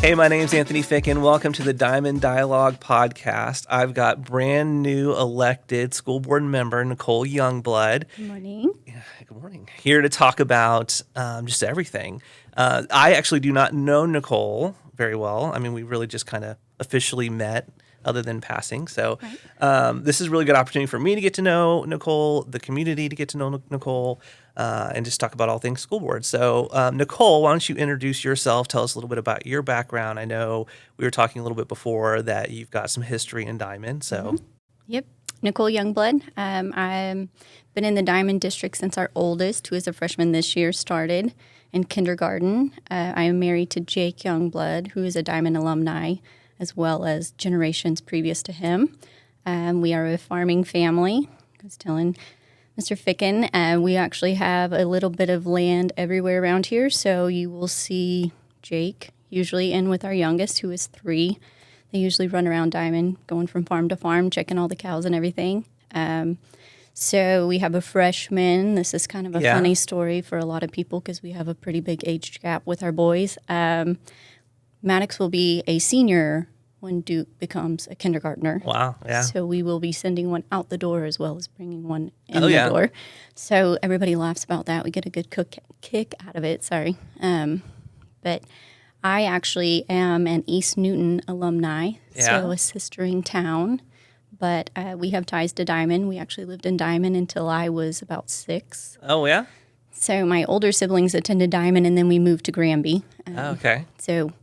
Hey, my name's Anthony Fick, and welcome to the Diamond Dialogue podcast. I've got brand new elected school board member, Nicole Youngblood. Good morning. Yeah, good morning. Here to talk about just everything. I actually do not know Nicole very well. I mean, we really just kind of officially met other than passing. So this is a really good opportunity for me to get to know Nicole, the community to get to know Nicole, and just talk about all things school board. So Nicole, why don't you introduce yourself? Tell us a little bit about your background. I know we were talking a little bit before that you've got some history in Diamond. So Yep. Nicole Youngblood. I've been in the Diamond District since our oldest, who is a freshman this year, started in kindergarten. I am married to Jake Youngblood, who is a Diamond alumni, as well as generations previous to him. We are a farming family. I was telling Mr. Ficken, we actually have a little bit of land everywhere around here, so you will see Jake usually in with our youngest, who is 3. They usually run around Diamond, going from farm to farm, checking all the cows and everything. So we have a freshman. This is kind of a funny story for a lot of people because we have a pretty big age gap with our boys. Maddox will be a senior when Duke becomes a kindergartner. Wow, yeah. So we will be sending one out the door as well as bringing one in the door. So everybody laughs about that. We get a good kick out of it, But I actually am an East Newton alumni, so a sistering town. But we have ties to Diamond. We actually lived in Diamond until I was about 6. Oh, yeah? So my older siblings attended Diamond, and then we moved to Granby. Okay. So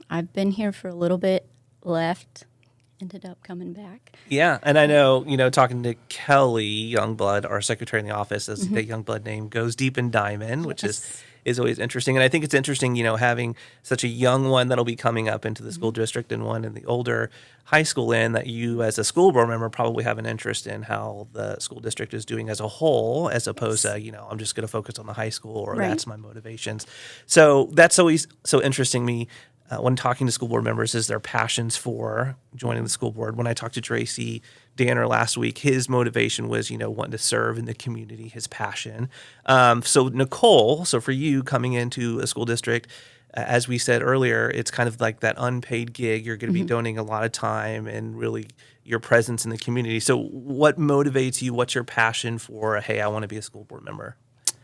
I've been here for a little bit, left, ended up coming back. Yeah, and I know, talking to Kelly Youngblood, our secretary in the office, as the Youngblood name goes deep in Diamond, which is always interesting. And I think it's interesting, having such a young one that'll be coming up into the school district and one in the older high school that you as a school board member probably have an interest in how the school district is doing as a whole, as opposed to, I'm just going to focus on the high school or that's my motivations. So that's always so interesting to me. When talking to school board members is their passions for joining the school board. When I talked to Tracy Danner last week, his motivation was, wanting to serve in the community, his passion. So Nicole, for you coming into a school district, as we said earlier, it's kind of like that unpaid gig. You're going to be donating a lot of time and really your presence in the community. So what motivates you? What's your passion for, hey, I want to be a school board member?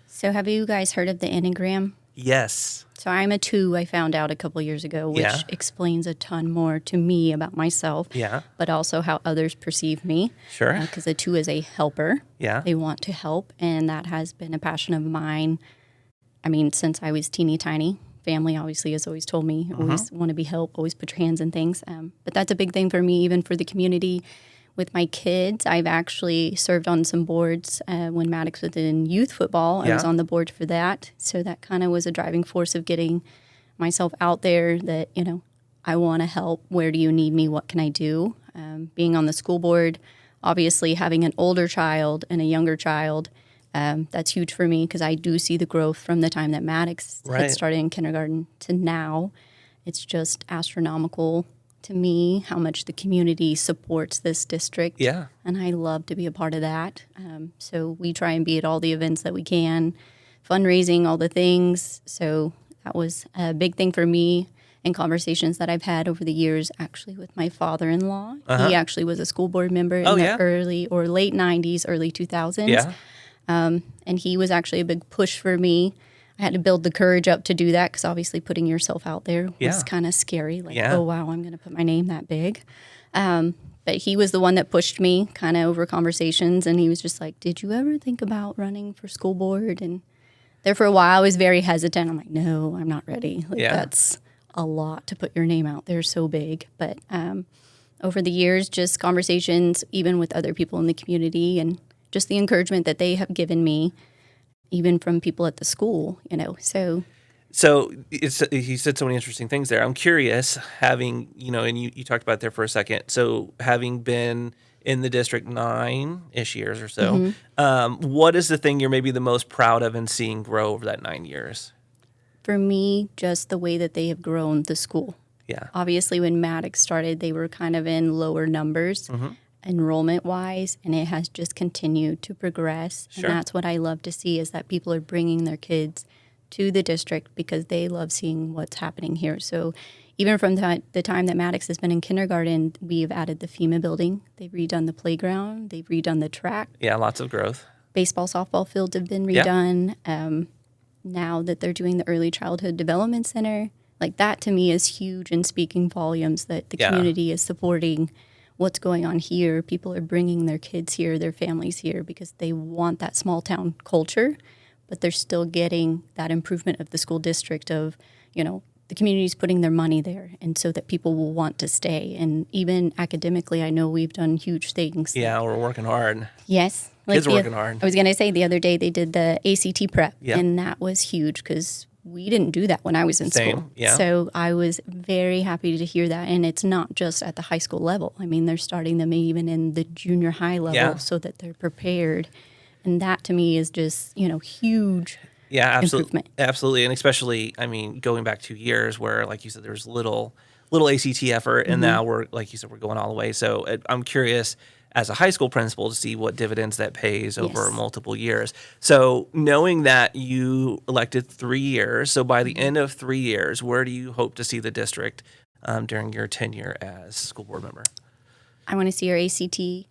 So have you guys heard of the Enneagram? Yes. So I'm a 2, I found out a couple years ago, which explains a ton more to me about myself, but also how others perceive me. Sure. Because a 2 is a helper. Yeah. They want to help, and that has been a passion of mine. I mean, since I was teeny tiny. Family obviously has always told me, always want to be helped, always put your hands in things. But that's a big thing for me, even for the community. With my kids, I've actually served on some boards when Maddox was in youth football. I was on the board for that. So that kind of was a driving force of getting myself out there that, I want to help. Where do you need me? What can I do? Being on the school board, obviously having an older child and a younger child, that's huge for me because I do see the growth from the time that Maddox had started in kindergarten to now. It's just astronomical to me how much the community supports this district. Yeah. And I love to be a part of that. So we try and be at all the events that we can, fundraising, all the things. So that was a big thing for me in conversations that I've had over the years, actually with my father-in-law. He actually was a school board member in the early or late 90s, early 2000s. Yeah. And he was actually a big push for me. I had to build the courage up to do that because obviously putting yourself out there was kind of scary. Like, oh, wow, I'm going to put my name that big. But he was the one that pushed me kind of over conversations. And he was just like, did you ever think about running for school board? And there for a while, I was very hesitant. I'm like, no, I'm not ready. Like, that's a lot to put your name out there so big. But over the years, just conversations, even with other people in the community and just the encouragement that they have given me, even from people at the school, So he said so many interesting things there. I'm curious, having, and you talked about it there for a second. So having been in the district 9-ish years or so, what is the thing you're maybe the most proud of and seeing grow over that 9 years? For me, just the way that they have grown the school. Yeah. Obviously, when Maddox started, they were kind of in lower numbers. Enrollment-wise, and it has just continued to progress. Sure. And that's what I love to see is that people are bringing their kids to the district because they love seeing what's happening here. So even from the time that Maddox has been in kindergarten, we've added the FEMA building. They've redone the playground. They've redone the track. Yeah, lots of growth. Baseball, softball fields have been redone. Now that they're doing the Early Childhood Development Center, like that to me is huge and speaking volumes that the community is supporting what's going on here. People are bringing their kids here, their families here, because they want that small town culture, but they're still getting that improvement of the school district of, the community's putting their money there, and so that people will want to stay. And even academically, I know we've done huge things. Yeah, we're working hard. Yes. Kids are working hard. I was going to say the other day they did the ACT prep, and that was huge because we didn't do that when I was in school. Yeah. So I was very happy to hear that. And it's not just at the high school level. I mean, they're starting them even in the junior high level so that they're prepared. And that to me is just, huge. Yeah, absolutely. Improvement. Absolutely. And especially, going back 2 years where, like you said, there was little ACT effort, and now we're, like you said, we're going all the way. So I'm curious, as a high school principal, to see what dividends that pays over multiple years. So knowing that you elected 3 years, so by the end of 3 years, where do you hope to see the district during your tenure as school board member? I want to see our ACT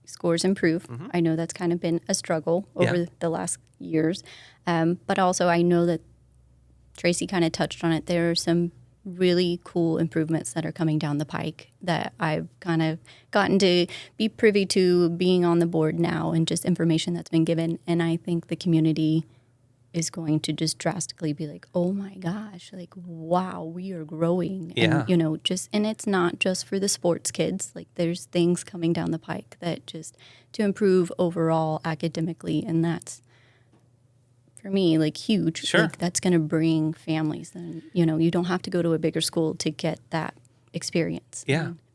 scores improve. I know that's kind of been a struggle over the last years. But also I know that Tracy kind of touched on it. There are some really cool improvements that are coming down the pike that I've kind of gotten to be privy to being on the board now, and just information that's been given. And I think the community is going to just drastically be like, oh my gosh, like, wow, we are growing. Yeah. And, and it's not just for the sports kids. Like, there's things coming down the pike that just to improve overall academically. And that's, for me, like, huge. Sure. Like, that's going to bring families. And, you don't have to go to a bigger school to get that experience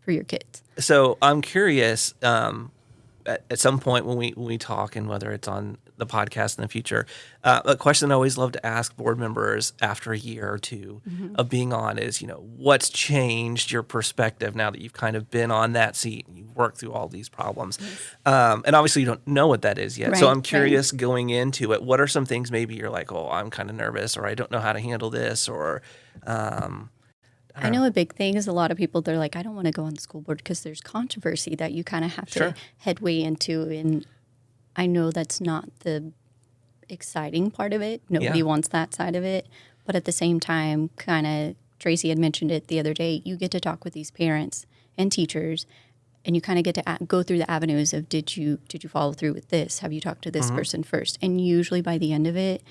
for your kids. So I'm curious, at some point when we talk, and whether it's on the podcast in the future, a question I always love to ask board members after a year or two of being on is, what's changed your perspective now that you've kind of been on that seat and you've worked through all these problems? And obviously you don't know what that is yet. So I'm curious, going into it, what are some things maybe you're like, oh, I'm kind of nervous, or I don't know how to handle this, or I know a big thing is a lot of people, they're like, I don't want to go on the school board because there's controversy that you kind of have to headway into. And I know that's not the exciting part of it. Nobody wants that side of it. But at the same time, kind of, Tracy had mentioned it the other day, you get to talk with these parents and teachers, and you kind of get to go through the avenues of, did you follow through with this? Have you talked to this person first? And usually by the end of it,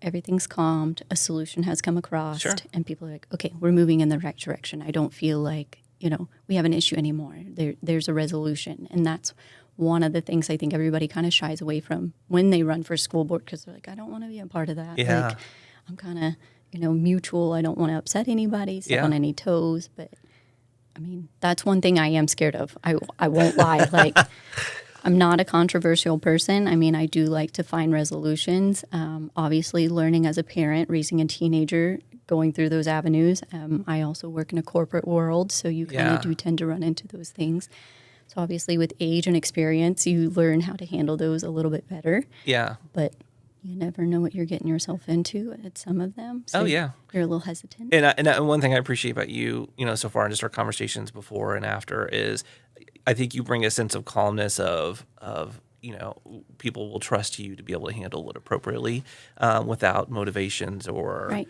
everything's calmed, a solution has come across, and people are like, okay, we're moving in the right direction. I don't feel like, we have an issue anymore. There's a resolution. And that's one of the things I think everybody kind of shies away from when they run for school board, because they're like, I don't want to be a part of that. Yeah. Like, I'm kind of, mutual. I don't want to upset anybody, step on any toes. But, I mean, that's one thing I am scared of. I won't lie. Like, I'm not a controversial person. I mean, I do like to find resolutions. Obviously, learning as a parent, raising a teenager, going through those avenues. I also work in a corporate world, so you kind of do tend to run into those things. So obviously, with age and experience, you learn how to handle those a little bit better. Yeah. But you never know what you're getting yourself into at some of them. So you're a little hesitant. And one thing I appreciate about you, so far in just our conversations before and after, is I think you bring a sense of calmness of people will trust you to be able to handle it appropriately without motivations or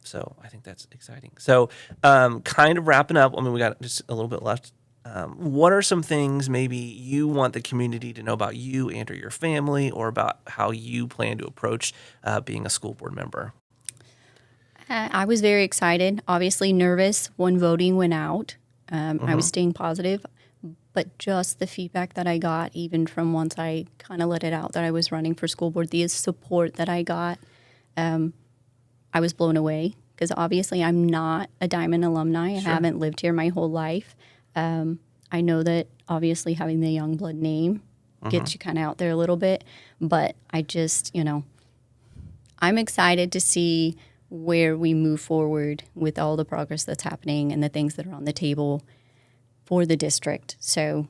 so I think that's exciting. So kind of wrapping up, I mean, we got just a little bit left. What are some things maybe you want the community to know about you and or your family, or about how you plan to approach being a school board member? I was very excited, obviously nervous when voting went out. I was staying positive. But just the feedback that I got, even from once I kind of let it out that I was running for school board, the support that I got, I was blown away, because obviously I'm not a Diamond alumni. I haven't lived here my whole life. I know that obviously having the Youngblood name gets you kind of out there a little bit, but I just, I'm excited to see where we move forward with all the progress that's happening and the things that are on the table for the district. So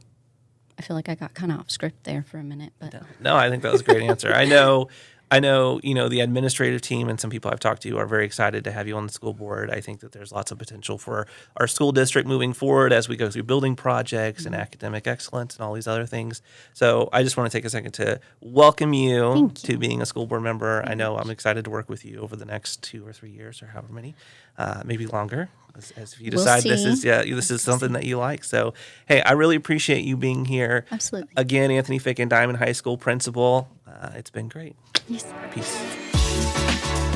I feel like I got kind of off script there for a minute. But No, I think that was a great answer. I know I know, the administrative team and some people I've talked to are very excited to have you on the school board. I think that there's lots of potential for our school district moving forward as we go through building projects and academic excellence and all these other things. So I just want to take a second to welcome you Thank to you. being a school board member. I know I'm excited to work with you over the next 2 or 3 years or however many, maybe longer. As if you We'll decide this see. is something that you like. So, hey, I really appreciate you being here. Absolutely. Again, Anthony Fick and Diamond High School principal. It's been great. Yes. Peace.